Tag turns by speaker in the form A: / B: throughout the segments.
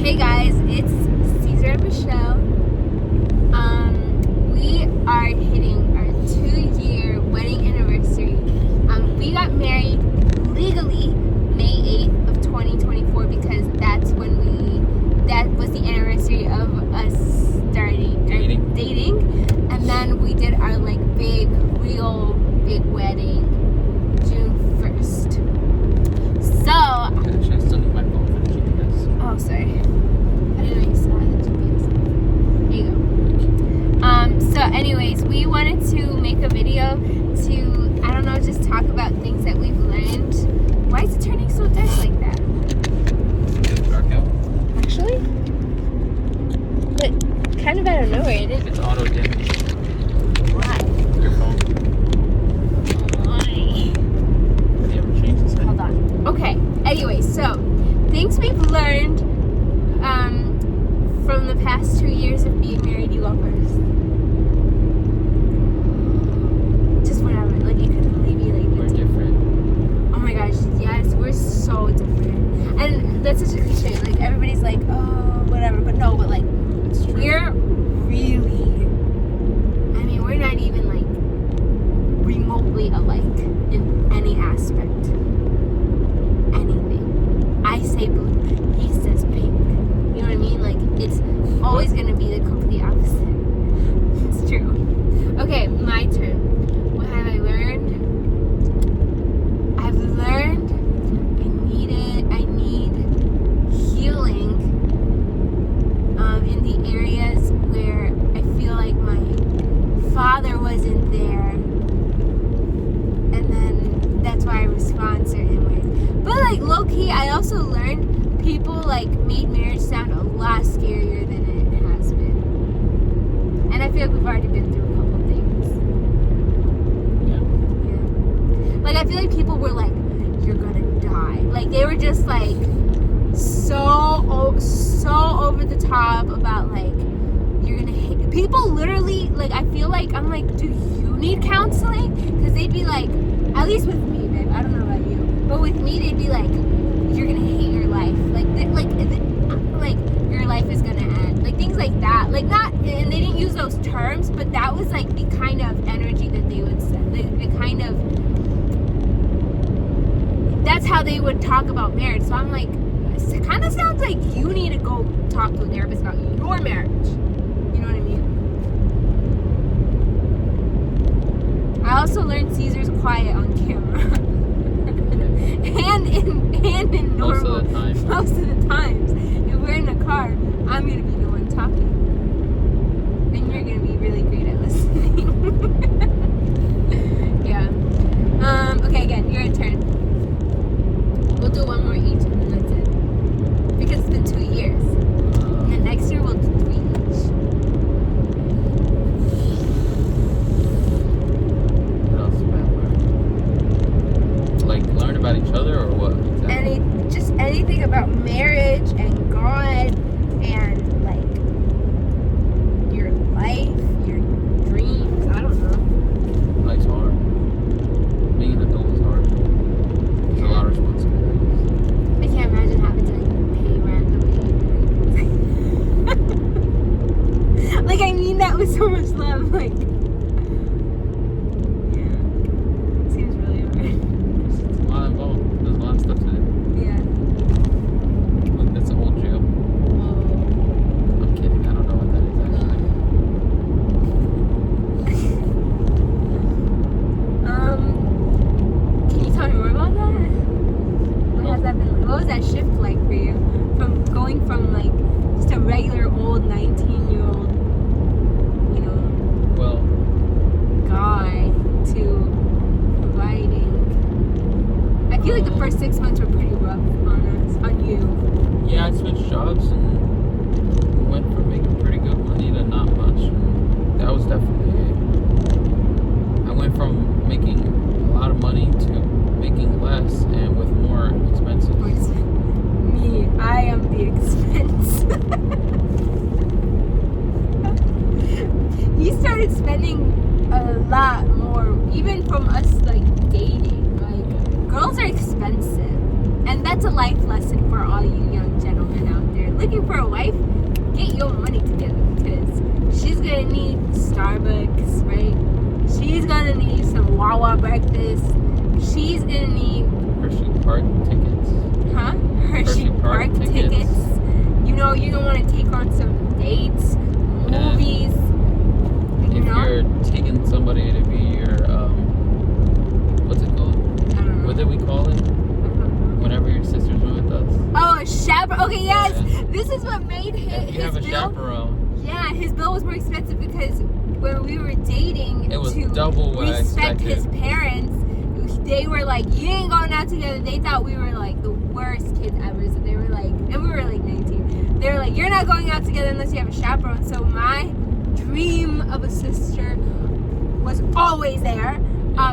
A: Hey guys, it's Caesar and Michelle. We are hitting our 2-year wedding anniversary. We got married legally May 8th of 2024 because that was the anniversary of us starting dating. And then we did our big wedding June 1st. So
B: Actually, I still need my phone for the GPS.
A: oh, sorry. I didn't know you still had the GPS. There you go. So anyways, we wanted to make a video to, I don't know, just talk about things that we've learned. Why is it turning so dark like that?
B: It's dark out.
A: Actually? But kind of out of nowhere, it didn't.
B: It's auto dimming.
A: Why?
B: Your phone.
A: Why?
B: Have you ever changed the setting?
A: Hold on. Okay, anyway, so things we've learned from the past 2 years of being married. You go first. Just whatever. It could really be
B: We're different.
A: oh my gosh, yes, we're so different. And that's such a cliche. Everybody's like, oh, whatever. But no, but
B: It's true.
A: we're really, we're not even remotely alike in any aspect. Anything. I say blue, he says pink. You know what I mean? It's always gonna be the complete opposite. It's true. Okay, my turn. What have I learned? I've learned I need healing in the areas where I feel like my father wasn't there, and then that's why I respond certain ways. But low-key, I also learned people made marriage sound a lot scarier than it has been. And I feel like we've already been through a couple things.
B: Yeah.
A: Yeah. I feel like people were you're gonna die. They were just so over the top about you're gonna hate. People literally I feel like I'm do you need counseling? Because they'd be at least with me, babe. I don't know about you, but with me they'd be you're gonna hate your life. Your life is gonna end. Things like that. Not, and they didn't use those terms, but that was the kind of energy that they would say. That's how they would talk about marriage. So I'm it kind of sounds like you need to go talk to a therapist about your marriage. You know what I mean? I also learned Caesar's quiet on camera. and in normal.
B: Most of the time.
A: Most of the times. If we're in a car, I'm going to be the one talking. And you're going to be really great at listening. Yeah. Okay, again, your turn. We'll do one more each and then that's it. Because it's been 2 years. And then next year we'll do 3 each.
B: What else have I learned? Learn about each other or what? Exactly?
A: Just anything about marriage and God and your life, your dreams. I don't know.
B: Life's hard. Being an adult is hard. There's a lot of responsibilities.
A: I can't imagine having to pay rent the way I mean that with so much love. Yeah. Seems really hard.
B: It's a lot involved. There's a lot of stuff to do.
A: Yeah.
B: That's an old jail. I'm kidding. I don't know what that is actually.
A: Can you tell me more about that? What has that been like? What was that shift like for you? From going from just a regular old 19-year-old,
B: Well,
A: looking for a wife, get your money together because she's gonna need Starbucks, right? She's gonna need some Wawa breakfast. She's gonna need
B: Hershey Park tickets.
A: Huh? Hershey Park tickets. You know, you don't want to take on some dates, movies.
B: If you're taking somebody to be your, what's it called?
A: I don't know.
B: What did we call it? Whenever your sisters were with us.
A: Oh, a chaperone. Okay, yes.
B: Yeah.
A: This is what made
B: If you
A: his
B: have a
A: bill.
B: chaperone,
A: Yeah, his bill was more expensive because when we were dating,
B: it was
A: to
B: double what I
A: respect his
B: expected.
A: parents, they were like, you ain't going out together. They thought we were like the worst kids ever. So they were like, and we were like 19. They were like, you're not going out together unless you have a chaperone. So my dream of a sister was always there.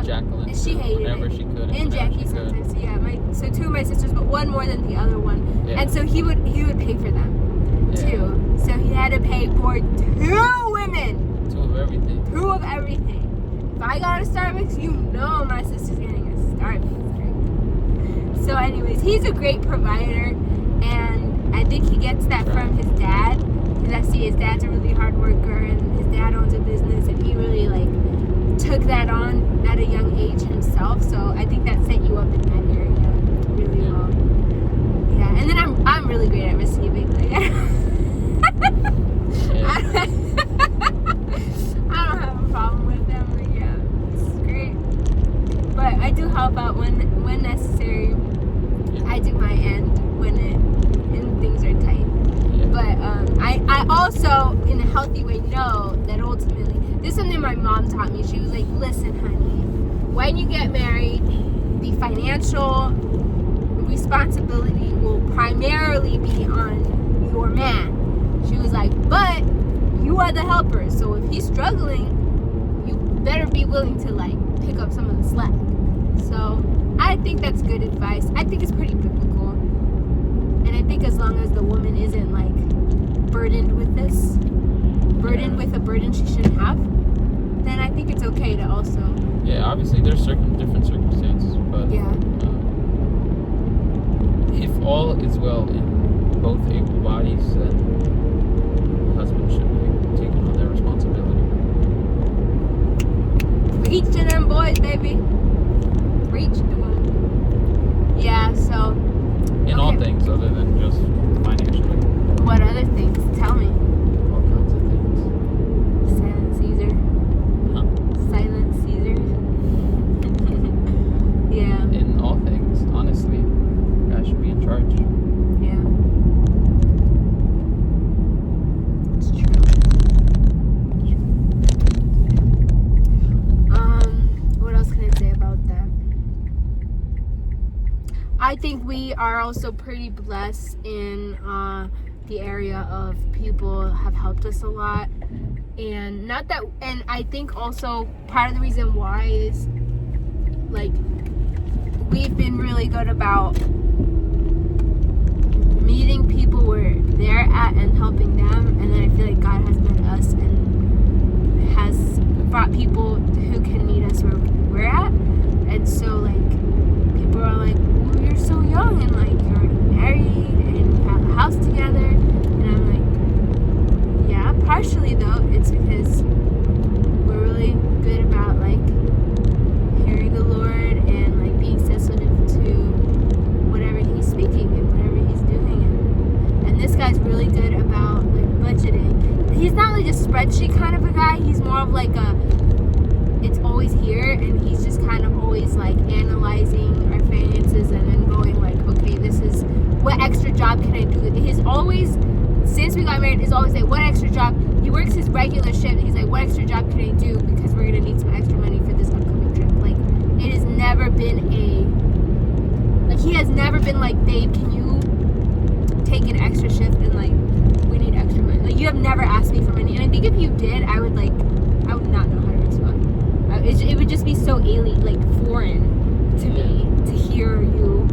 B: Jacqueline.
A: And she hated
B: whenever
A: it.
B: she could.
A: And Jackie sometimes. So yeah, so two of my sisters, but one more than the other one.
B: Yeah.
A: And so he would pay for them
B: Yeah.
A: too. So he had to pay for 2 women.
B: 2 of everything.
A: 2 of everything. If I got a Starbucks, you know my sister's getting a Starbucks drink. So anyways, he's a great provider, and I think he gets that from his dad. Because I see his dad's a really hard worker, and his dad owns a business, and he really took that on at a young age himself. So I think that set you up in that area really well. Yeah, and then I'm really great at receiving. I don't have a problem with them. Yeah, it's great. But I do help out when necessary.
B: Yeah.
A: I do my end when things are tight.
B: Yeah.
A: But I also, in a healthy way, know that ultimately, this is something my mom taught me. She was like, listen, honey, when you get married, the financial responsibility will primarily be on your man. She was like, but you are the helper. So if he's struggling, you better be willing to pick up some of the slack. So I think that's good advice. I think it's pretty biblical. And I think as long as the woman isn't burdened with this, with a burden she shouldn't have, then I think it's okay to also.
B: Yeah, obviously there's different circumstances, but
A: Yeah.
B: If all is well in both able bodies, then the husband should be taking on their responsibility.
A: Preach to them boys, baby. Preach to them. Yeah, so.
B: In all things other than just financially.
A: What other things? Tell me.
B: All kinds of things.
A: Silent Caesar.
B: Huh?
A: Silent Caesar. Yeah.
B: In all things, honestly, guys should be in charge.
A: Yeah. It's true. What else can I say about that? I think we are also pretty blessed in the area of people have helped us a lot, and I think also part of the reason why is we've been really good about meeting people where they're at and helping them, and then I feel like God has met us and has brought people who can meet us where we're at. And so people are like, well, you're so young and you're already married and you have a house together, and I'm like, yeah, partially though it's because we're really good about hearing the Lord and being sensitive to whatever he's speaking and whatever he's doing, and this guy's really good about budgeting. He's not a spreadsheet kind of a guy. He's more of it's always here, and he's just kind of always analyzing our finances and then going okay, this is what extra job can I do. He's always, since we got married, is always what extra job. He works his regular shift, and he's what extra job can I do because we're gonna need some extra money for this upcoming trip. It has never been he has never been babe, can you take an extra shift and we need extra money. You have never asked me for money, and I think if you did, I would not know how to respond. It would just be so alien, foreign to me to hear you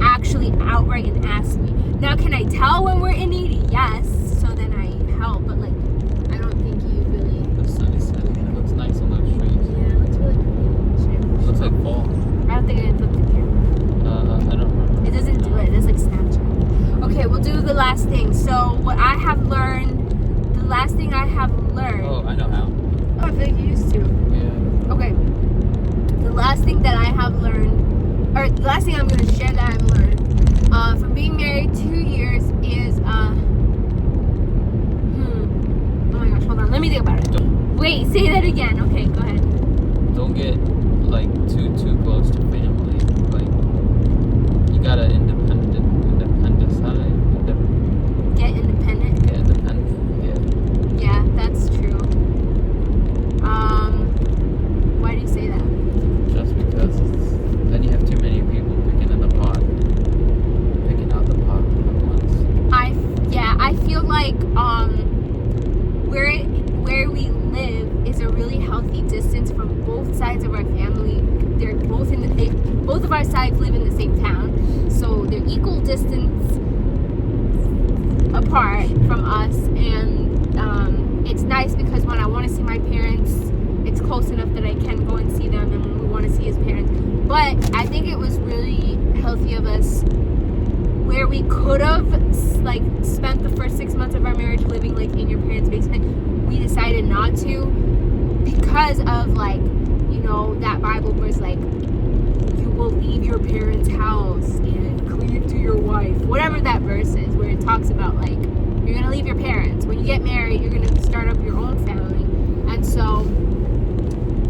A: actually outright and ask me. Now, can I tell when we're in need? Yes, so then I help, but I don't think you really.
B: The sun is setting. It looks nice on those trees.
A: Yeah, it looks really pretty.
B: It looks like fall.
A: I don't think I can flip the camera.
B: I don't remember.
A: It doesn't do it. It does Snapchat. Okay, we'll do the last thing. So what I have learned, the last thing I have learned.
B: Oh, I know how.
A: Oh, I think you used to.
B: Yeah.
A: Okay. The last thing that I have learned, or the last thing I'm going to share that I've learned from being married 2 years is, oh my gosh, hold on. Let me think about it. Wait, say that again. Okay, go ahead.
B: Don't get like too close to family. Like you gotta independence.
A: Get independent.
B: Get independent.
A: Yeah, that's true. Why do you say that?
B: Yeah. Just because then you have too many people picking out the pot at once.
A: I feel like where we live is a really healthy distance from both sides of our family. They're both both of our sides live in the same town, so they're equal distance apart from us, and it's nice because when I want to see my parents, it's close enough that I can go and see them, and when we want to see his parents. But I think it was really healthy of us where we could have like spent the first 6 months of our marriage living like in your parents' basement. We decided not to because of like, you know, that Bible verse like, you will leave your parents' house and cleave to your wife, whatever that verse is, where it talks about like you're gonna leave your parents. When you get married, you're gonna start up your own family. And so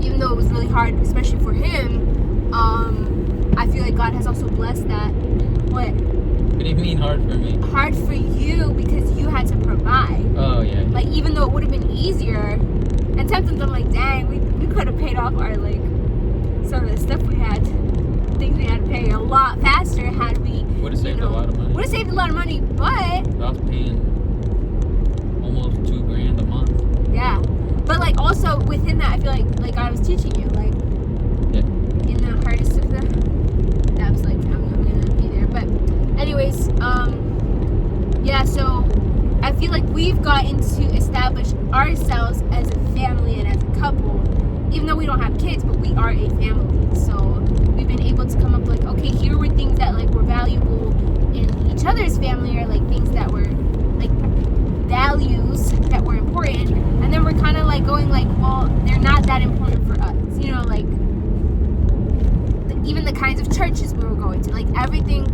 A: even though it was really hard, especially for him, I feel like God has also blessed that. What
B: do you mean hard for me?
A: Hard for you because you had to provide.
B: Oh yeah.
A: Like even though it would have been easier, and sometimes I'm like, dang, we could have paid off our like some of the stuff we had, things we had to pay a lot faster had we.
B: Would have saved a lot of money.
A: Would have saved a lot of money, but
B: I was paying almost $2,000 a month.
A: yeah, but like also within that, I feel like I was teaching you like in the hardest of the steps, like I'm gonna be there. But anyways, yeah, so I feel like we've gotten to establish ourselves as a family and as a couple, even though we don't have kids, but we are a family. So we've been able to come up like, okay, here were things that like were valuable in each other's family, or like things that were like values that were important, and then we're kind of like going like, well, they're not that important for us, you know, like even the kinds of churches we were going to, like everything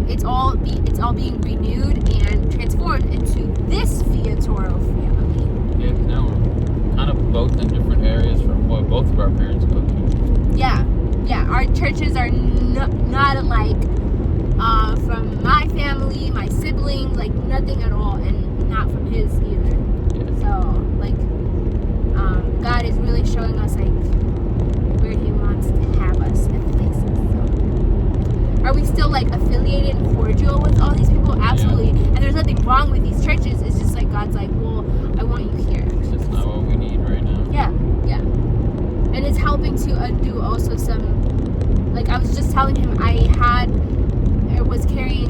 A: it's all being renewed and transformed into this Fiatoro family.
B: Yeah, 'cause now we're kind of both in different areas from what both of our parents go to.
A: Yeah, our churches are not alike. From my family, my siblings, like nothing at all, and not from his either.
B: Yeah.
A: So like, God is really showing us like where He wants to have us in places. So, are we still like affiliated and cordial with all these people? Absolutely.
B: Yeah.
A: And there's nothing wrong with these churches. It's just like God's like, well, I want you here.
B: It's just not what we need right now.
A: Yeah. And it's helping to undo also some, like I was just telling him, I was carrying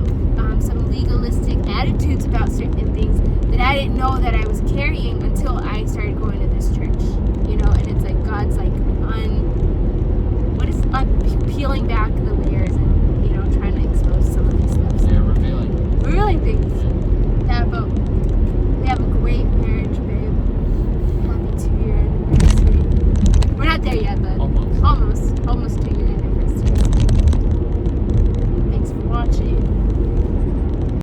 A: some legalistic attitudes about certain things that I didn't know that I was carrying until I started going to this church, you know, and it's like God's like peeling back